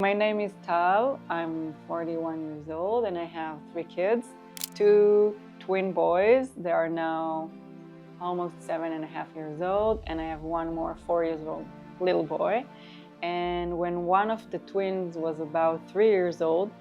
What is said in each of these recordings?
My name is Tal. I'm 41 years old and I have 3 kids, 2 twin boys. They are now almost 7.5 years old, and I have 1 more 4 years old little boy. And when one of the twins was about 3 years old,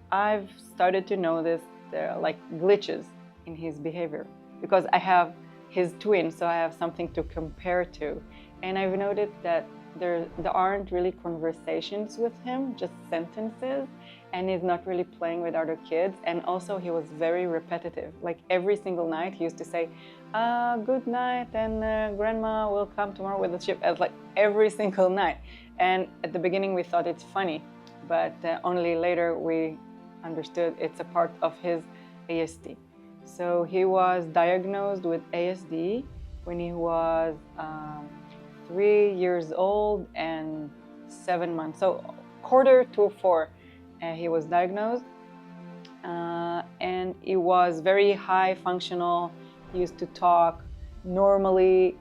I've started to notice there are like glitches in his behavior because I have his twin, so I have something to compare to. And I've noted that there aren't really conversations with him, just sentences, and he's not really playing with other kids. And also he was very repetitive. Like every single night he used to say, good night, and grandma will come tomorrow with the ship, as like every single night. And at the beginning we thought it's funny, but only later we understood it's a part of his ASD. So he was diagnosed with ASD when he was 3 years old and 7 months. So quarter to 4, he was diagnosed, and he was very high functional. He used to talk normally.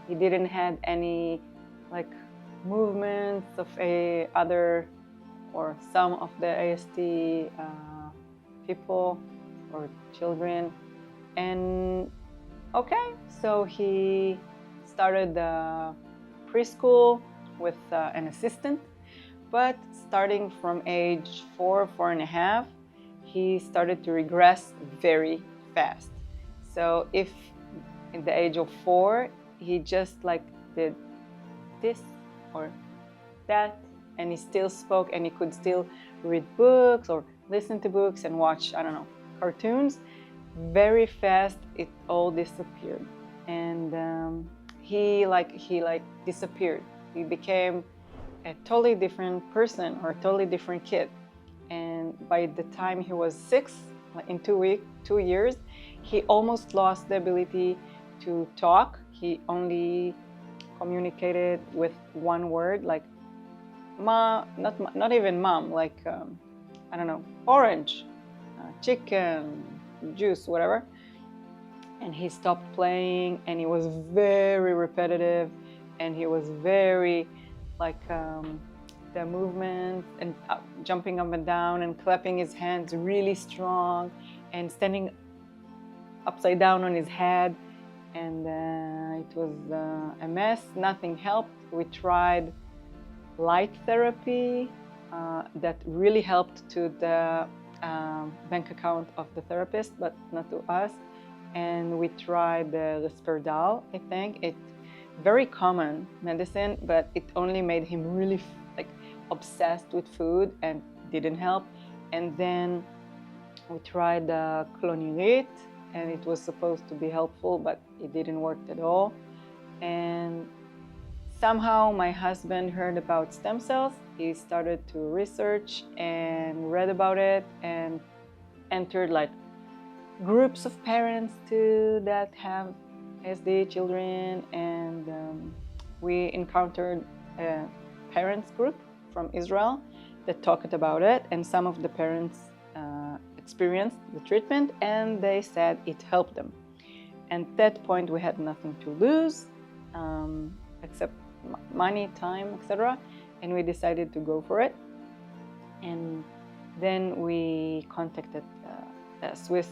He didn't have any like movements of a other or some of the ASD people or children. And okay, so he started preschool with an assistant, but starting from age 4.5, he started to regress very fast. So if in the age of 4, he just like did this or that, and he still spoke, and he could still read books or listen to books and watch, I don't know, cartoons. Very fast, it all disappeared, and he disappeared. He became a totally different person or a totally different kid. And by the time he was 6, like in 2 years, he almost lost the ability to talk. He only communicated with one word, like ma, not even mom, like I don't know, orange, chicken, juice, whatever. And he stopped playing, and he was very repetitive, and he was very like the movements and jumping up and down and clapping his hands really strong and standing upside down on his head. And it was a mess. Nothing helped. We tried light therapy that really helped to the bank account of the therapist, but not to us. And we tried the Risperdal, I think. It's very common medicine, but it only made him really like obsessed with food and didn't help. And then we tried the clonidate, and it was supposed to be helpful, but it didn't work at all. And somehow my husband heard about stem cells. He started to research and read about it and entered like groups of parents too that have ASD children, and we encountered a parents group from Israel that talked about it, and some of the parents experienced the treatment and they said it helped them. And at that point we had nothing to lose except money, time, etc., and we decided to go for it. And then we contacted a Swiss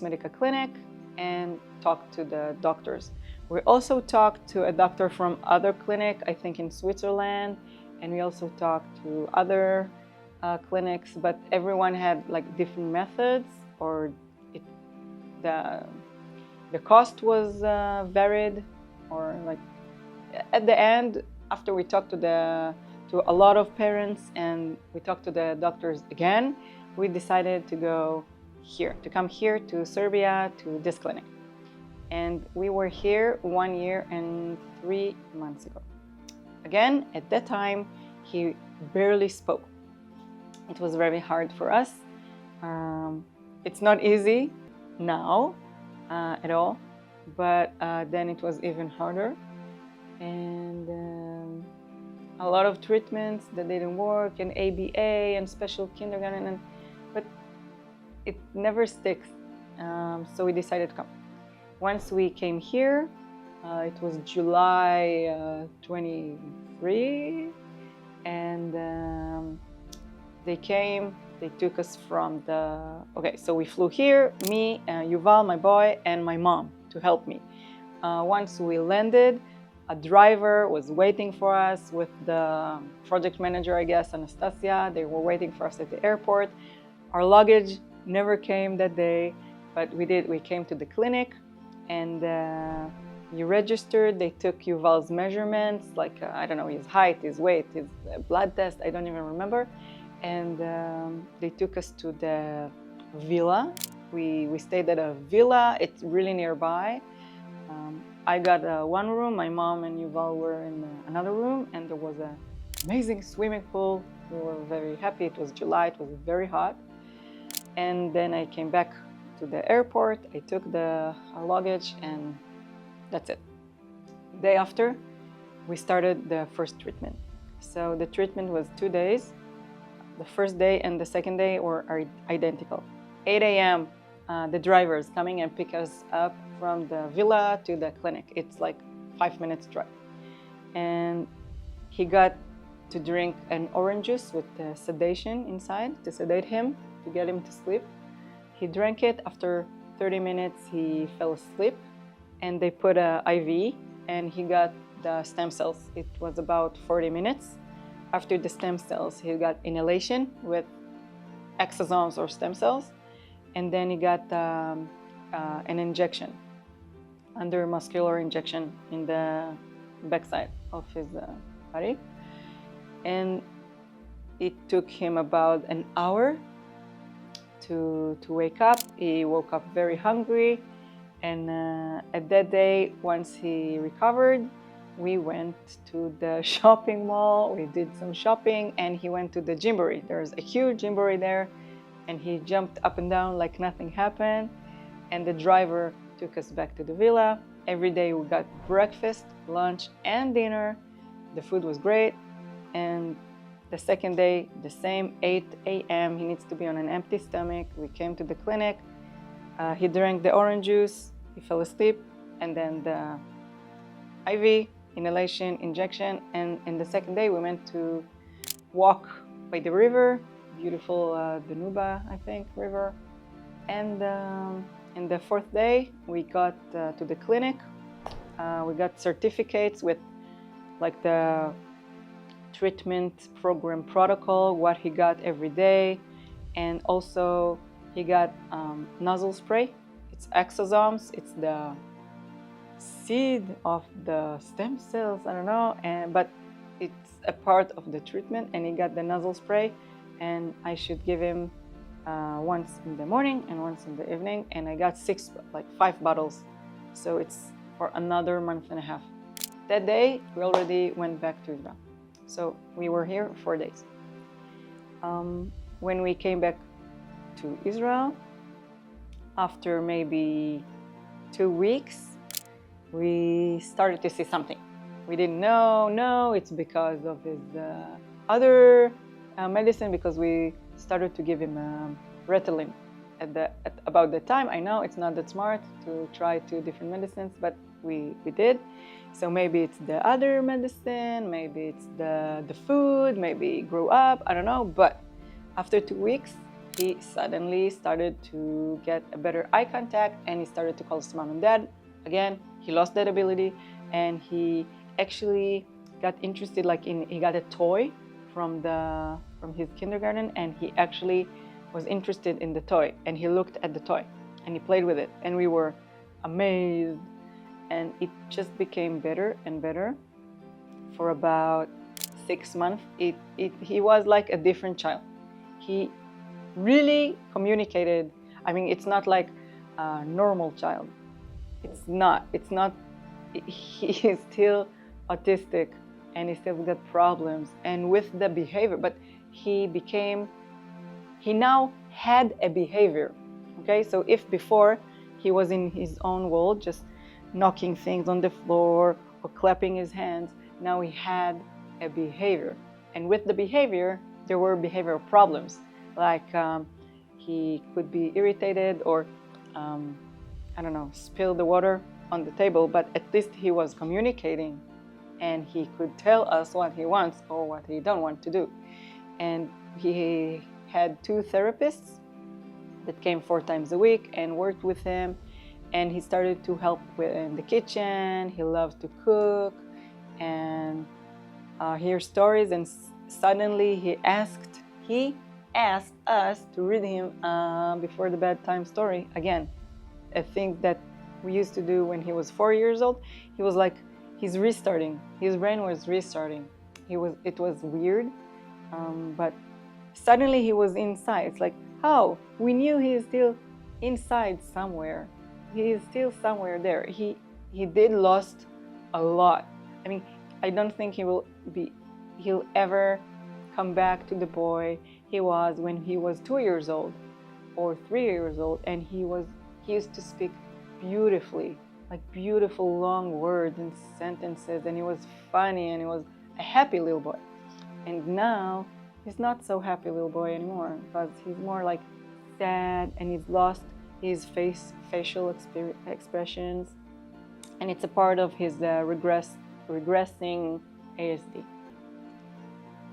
Medica clinic and talked to the doctors. We also talked to a doctor from other clinic, I think in Switzerland, and we also talked to other clinics, but everyone had like different methods, or the cost was varied, or like at the end, after we talked to a lot of parents and we talked to the doctors again, we decided to come here to Serbia, to this clinic. And we were here 1 year and 3 months ago. Again, at that time, he barely spoke. It was very hard for us. It's not easy now at all, but then it was even harder. And a lot of treatments that didn't work, and ABA and special kindergarten, but it never sticks. So we decided to come. Once we came here, it was July 23, they came, they took us from the, okay, so we flew here, me, Yuval, my boy, and my mom to help me. Once we landed, a driver was waiting for us with the project manager, I guess, Anastasia. They were waiting for us at the airport. Our luggage never came that day, but we did. We came to the clinic, and you registered. They took Yuval's measurements, like, I don't know, his height, his weight, his blood test, I don't even remember. And they took us to the villa. We stayed at a villa. It's really nearby. I got one room. My mom and Yuval were in another room, and there was an amazing swimming pool. We were very happy. It was July. It was very hot. And then I came back to the airport. I took our luggage, and that's it. The day after, we started the first treatment. So the treatment was 2 days. The first day and the second day are identical. 8 a.m., the drivers coming and pick us up from the villa to the clinic. It's like 5 minutes drive. And he got to drink an orange juice with sedation inside to sedate him, to get him to sleep. He drank it. After 30 minutes, he fell asleep, and they put an IV, and he got the stem cells. It was about 40 minutes. After the stem cells, he got inhalation with exosomes or stem cells, and then he got an injection, undermuscular injection in the backside of his body. And it took him about an hour to wake up. He woke up very hungry, and at that day, once he recovered, we went to the shopping mall. We did some shopping, and he went to the gymboree. There's a huge gymboree there, and he jumped up and down like nothing happened. And the driver took us back to the villa. Every day we got breakfast, lunch, and dinner. The food was great. And the second day, the same, 8 a.m. He needs to be on an empty stomach. We came to the clinic. He drank the orange juice. He fell asleep. And then the IV, inhalation, injection. And in the second day, we went to walk by the river, beautiful Danuba, I think, river. And in the fourth day, we got to the clinic. We got certificates with like the treatment program protocol, what he got every day. And also he got nozzle spray. It's exosomes. It's the seed of the stem cells, I don't know, but it's a part of the treatment. And he got the nozzle spray, and I should give him once in the morning and once in the evening. And I got 5 bottles, so it's for another month and a half. That day we already went back to Israel, so we were here 4 days. When we came back to Israel, after maybe 2 weeks, we started to see something. We didn't know. No, it's because of his other medicine, because we started to give him Ritalin at about the time. I know it's not that smart to try 2 different medicines, but we did. So maybe it's the other medicine, maybe it's the food, maybe he grew up, I don't know. But after 2 weeks, he suddenly started to get a better eye contact, and he started to call his mom and dad. Again, he lost that ability, and he actually got interested, he got a toy from his kindergarten, and he actually was interested in the toy, and he looked at the toy and he played with it, and we were amazed. And it just became better and better for about 6 months. He was like a different child. He really communicated. I mean, it's not like a normal child. It's not. He is still autistic, and he still got problems and with the behavior, but he now had a behavior. Okay, so if before he was in his own world, just knocking things on the floor or clapping his hands, now he had a behavior. And with the behavior, there were behavioral problems, like he could be irritated or I don't know, spill the water on the table, but at least he was communicating, and he could tell us what he wants or what he don't want to do. and he had 2 therapists that came 4 times a week and worked with him, and he started to help in the kitchen. He loved to cook and hear stories, and suddenly he asked us to read him before the bedtime story again, a thing that we used to do when he was 4 years old. He was like, he's restarting. His brain was restarting. It was weird, but suddenly he was inside. It's like, how? We knew he is still inside somewhere. He is still somewhere there. He did lost a lot. I mean, I don't think he'll ever come back to the boy he was when he was 2 years old or 3 years old, and he used to speak beautifully, like beautiful long words and sentences, and he was funny, and he was a happy little boy. And now he's not so happy little boy anymore, because he's more like sad, and he's lost his facial expressions, and it's a part of his regressing ASD.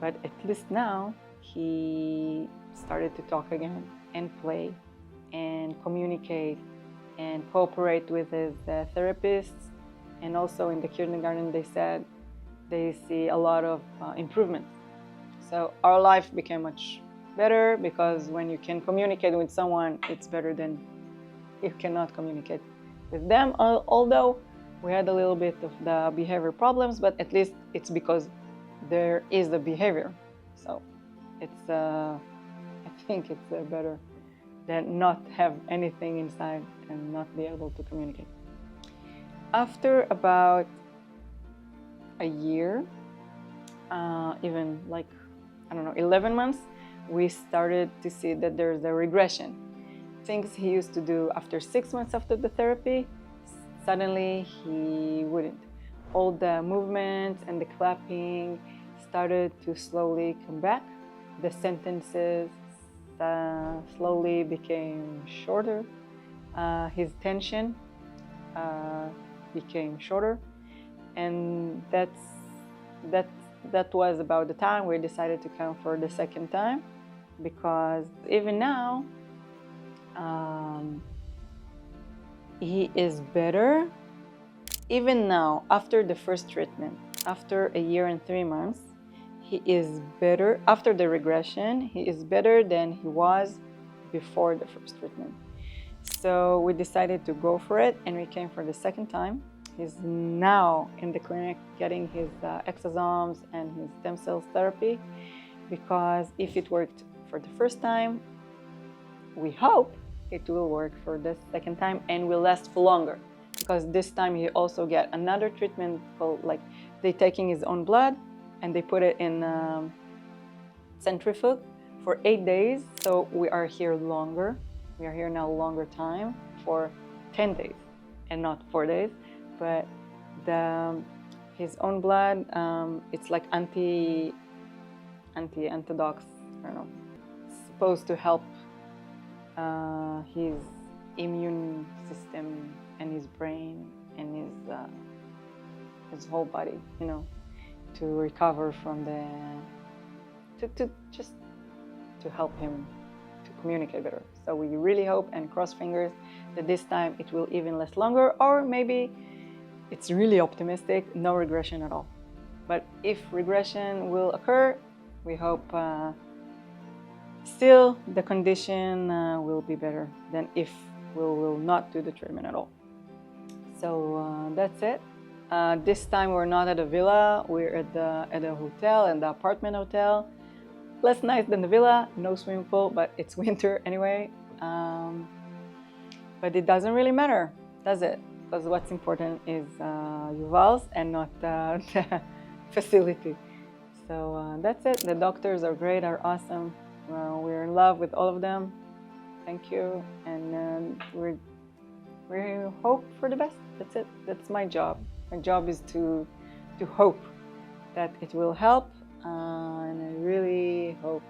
But at least now he started to talk again and play and communicate and cooperate with his therapists. And also in the kindergarten, they said they see a lot of improvement. So our life became much better, because when you can communicate with someone, it's better than you cannot communicate with them. Although we had a little bit of the behavior problems, but at least it's because there is the behavior. So it's I think it's better than not have anything inside and not be able to communicate. After about a year, even like, 11 months, we started to see that there's a regression. Things he used to do after 6 months after the therapy, suddenly he wouldn't. All the movements and the clapping started to slowly come back. The sentences slowly became shorter. His tension became shorter, and that was about the time we decided to come for the second time, because even now he is better. Even now, after the first treatment, after a year and 3 months, he is better. After the regression, he is better than he was before the first treatment. So we decided to go for it, and we came for the second time. He's now in the clinic getting his exosomes and his stem cells therapy, because if it worked for the first time, we hope it will work for the second time and will last for longer. Because this time he also get another treatment called, like, they taking his own blood and they put it in centrifuge for 8 days. So we are here longer. We are here now longer time, for 10 days and not 4 days. But his own blood, it's like anti-dox, I don't know. It's supposed to help his immune system and his brain and his whole body, to recover from just to help him to communicate better. So we really hope and cross fingers that this time it will even last longer, or maybe it's really optimistic, no regression at all. But if regression will occur, we hope still the condition will be better than if we will not do the treatment at all. So that's it. This time we're not at a villa, we're at a hotel, in the apartment hotel. Less nice than the villa, no swimming pool, but it's winter anyway. But it doesn't really matter, does it? Because what's important is Yuval's and not the facility. So that's it. The doctors are great, are awesome. We're in love with all of them. Thank you. And we hope for the best. That's it. That's my job. My job is to hope that it will help. And I really hope